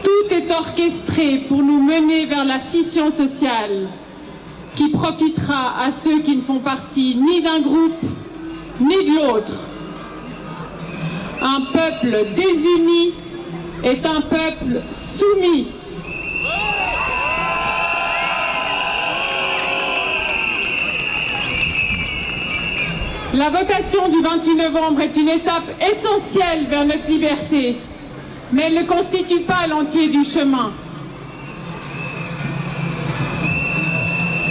Tout est orchestré pour nous mener vers la scission sociale qui profitera à ceux qui ne font partie ni d'un groupe ni de l'autre. Un peuple désuni est un peuple soumis. La votation du 28 novembre est une étape essentielle vers notre liberté, mais elle ne constitue pas l'entier du chemin.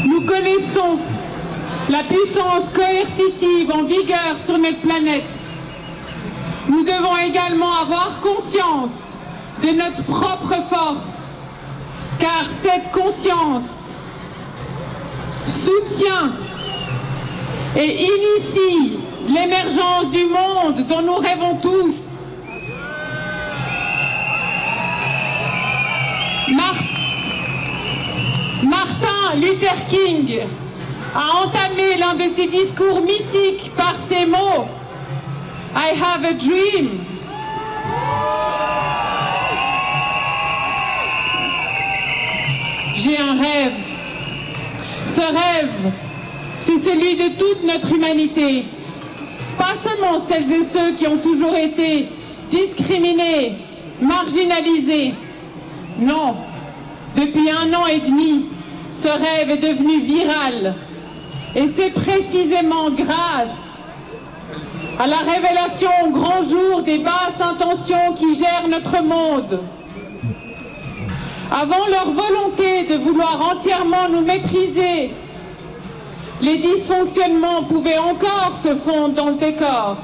Nous connaissons la puissance coercitive en vigueur sur notre planète. Nous devons également avoir conscience de notre propre force, car cette conscience soutient et initie l'émergence du monde dont nous rêvons tous. Martin Luther King a entamé l'un de ses discours mythiques par ces mots « I have a dream ». J'ai un rêve. Ce rêve, c'est celui de toute notre humanité. Pas seulement celles et ceux qui ont toujours été discriminés, marginalisés. Non, depuis 1 an et demi, ce rêve est devenu viral. Et c'est précisément grâce à la révélation au grand jour des basses intentions qui gèrent notre monde. Avant leur volonté de vouloir entièrement nous maîtriser, les dysfonctionnements pouvaient encore se fondre dans le décor.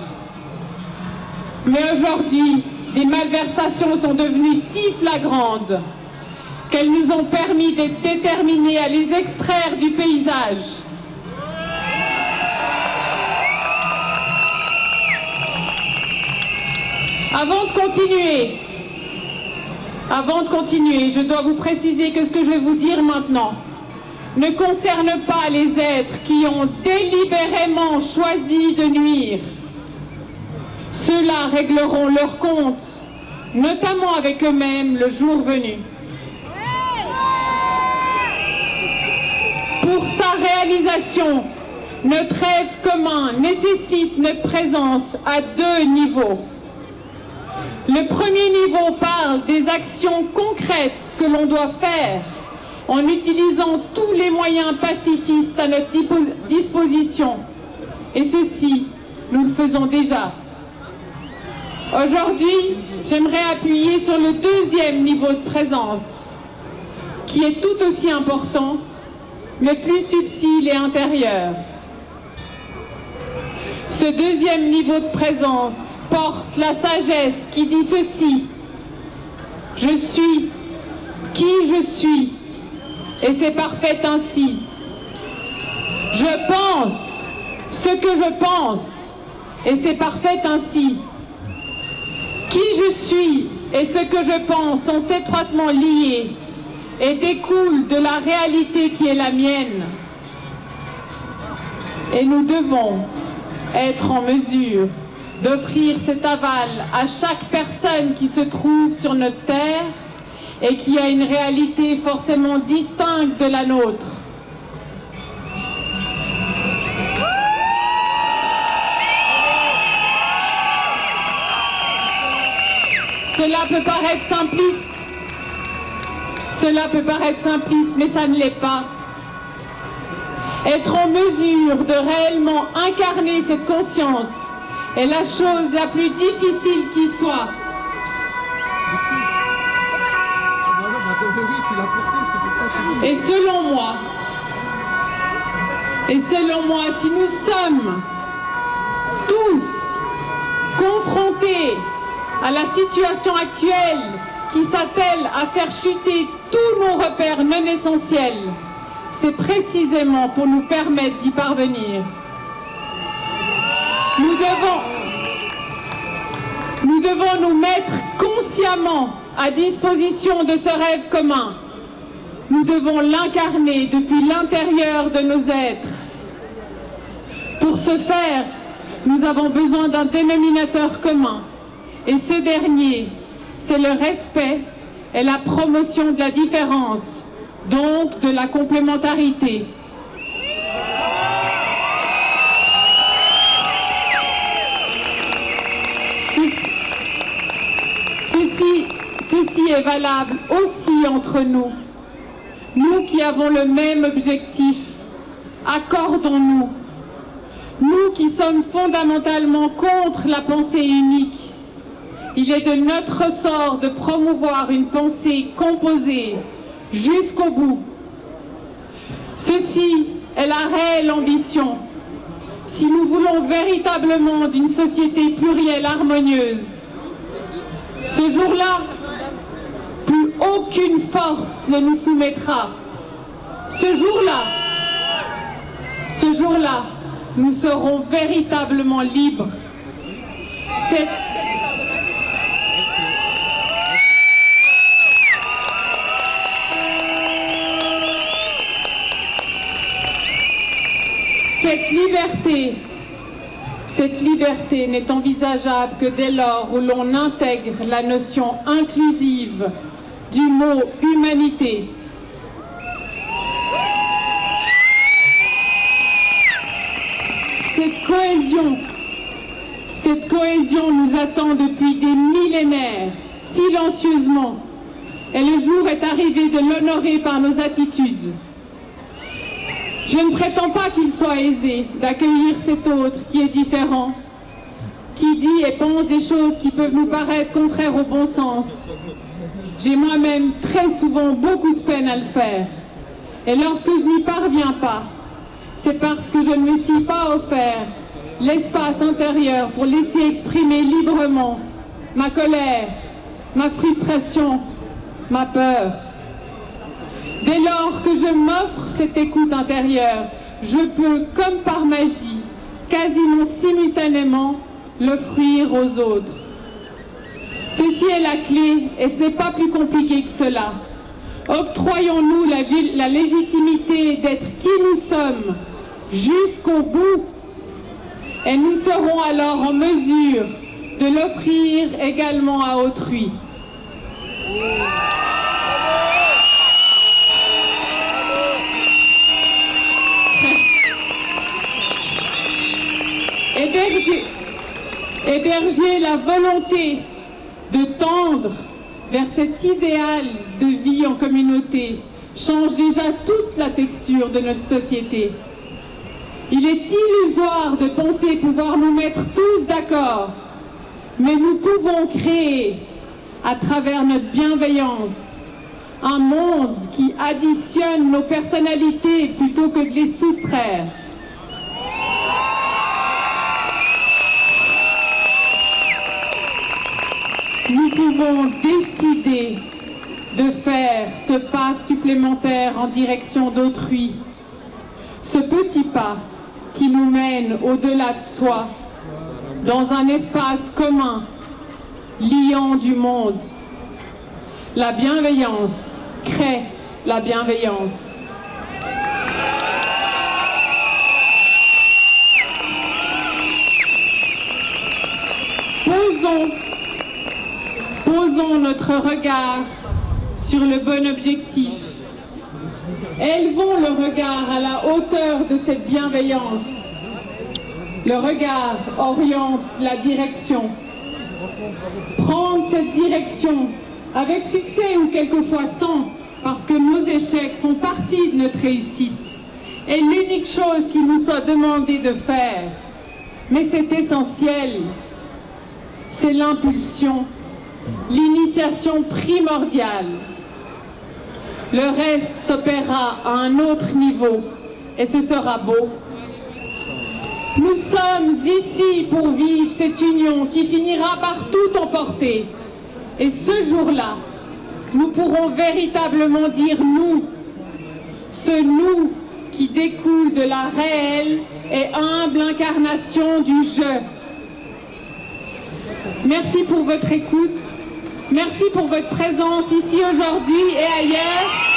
Mais aujourd'hui, les malversations sont devenues si flagrantes qu'elles nous ont permis d'être déterminés à les extraire du paysage. Avant de continuer, je dois vous préciser que ce que je vais vous dire maintenant ne concerne pas les êtres qui ont délibérément choisi de nuire. Ceux-là régleront leurs comptes, notamment avec eux-mêmes le jour venu. Pour sa réalisation, notre rêve commun nécessite notre présence à 2 niveaux. Le premier niveau parle des actions concrètes que l'on doit faire en utilisant tous les moyens pacifistes à notre disposition. Et ceci, nous le faisons déjà. Aujourd'hui, j'aimerais appuyer sur le 2e niveau de présence, qui est tout aussi important, mais plus subtil et intérieur. Ce 2e niveau de présence porte la sagesse qui dit ceci: je suis qui je suis, et c'est parfait ainsi. Je pense ce que je pense, et c'est parfait ainsi. Qui je suis et ce que je pense sont étroitement liés et découlent de la réalité qui est la mienne. Et nous devons être en mesure d'offrir cet aval à chaque personne qui se trouve sur notre terre et qui a une réalité forcément distincte de la nôtre. Cela peut paraître simpliste, mais ça ne l'est pas. Être en mesure de réellement incarner cette conscience est la chose la plus difficile qui soit. Et selon moi, si nous sommes tous confrontés à la situation actuelle qui s'attelle à faire chuter tous nos repères non essentiels, c'est précisément pour nous permettre d'y parvenir. Nous devons nous mettre consciemment à disposition de ce rêve commun. Nous devons l'incarner depuis l'intérieur de nos êtres. Pour ce faire, nous avons besoin d'un dénominateur commun. Et ce dernier, c'est le respect est la promotion de la différence, donc de la complémentarité. Ceci est valable aussi entre nous. Nous qui avons le même objectif, accordons-nous. Nous qui sommes fondamentalement contre la pensée unique, il est de notre ressort de promouvoir une pensée composée jusqu'au bout. Ceci est la réelle ambition. Si nous voulons véritablement d'une société plurielle harmonieuse, ce jour-là, plus aucune force ne nous soumettra. Ce jour-là, nous serons véritablement libres. Cette liberté n'est envisageable que dès lors où l'on intègre la notion inclusive du mot humanité. Cette cohésion nous attend depuis des millénaires, silencieusement, et le jour est arrivé de l'honorer par nos attitudes. Je ne prétends pas qu'il soit aisé d'accueillir cet autre qui est différent, qui dit et pense des choses qui peuvent nous paraître contraires au bon sens. J'ai moi-même très souvent beaucoup de peine à le faire. Et lorsque je n'y parviens pas, c'est parce que je ne me suis pas offert l'espace intérieur pour laisser exprimer librement ma colère, ma frustration, ma peur. Dès lors que je m'offre cette écoute intérieure, je peux, comme par magie, quasiment simultanément, l'offrir aux autres. Ceci est la clé et ce n'est pas plus compliqué que cela. Octroyons-nous la légitimité d'être qui nous sommes jusqu'au bout et nous serons alors en mesure de l'offrir également à autrui. Héberger la volonté de tendre vers cet idéal de vie en communauté change déjà toute la texture de notre société. Il est illusoire de penser pouvoir nous mettre tous d'accord, mais nous pouvons créer, à travers notre bienveillance, un monde qui additionne nos personnalités plutôt que de les soustraire. Nous pouvons décider de faire ce pas supplémentaire en direction d'autrui, ce petit pas qui nous mène au-delà de soi, dans un espace commun, liant du monde. La bienveillance crée la bienveillance. Posons notre regard sur le bon objectif. Élevons le regard à la hauteur de cette bienveillance. Le regard oriente la direction. Prendre cette direction avec succès ou quelquefois sans, parce que nos échecs font partie de notre réussite, est l'unique chose qu'il nous soit demandé de faire. Mais c'est essentiel. C'est l'impulsion, l'initiation primordiale. Le reste s'opérera à un autre niveau et ce sera beau. Nous sommes ici pour vivre cette union qui finira par tout emporter. Et ce jour-là, nous pourrons véritablement dire nous, ce nous qui découle de la réelle et humble incarnation du je. Merci pour votre écoute, merci pour votre présence ici aujourd'hui et ailleurs.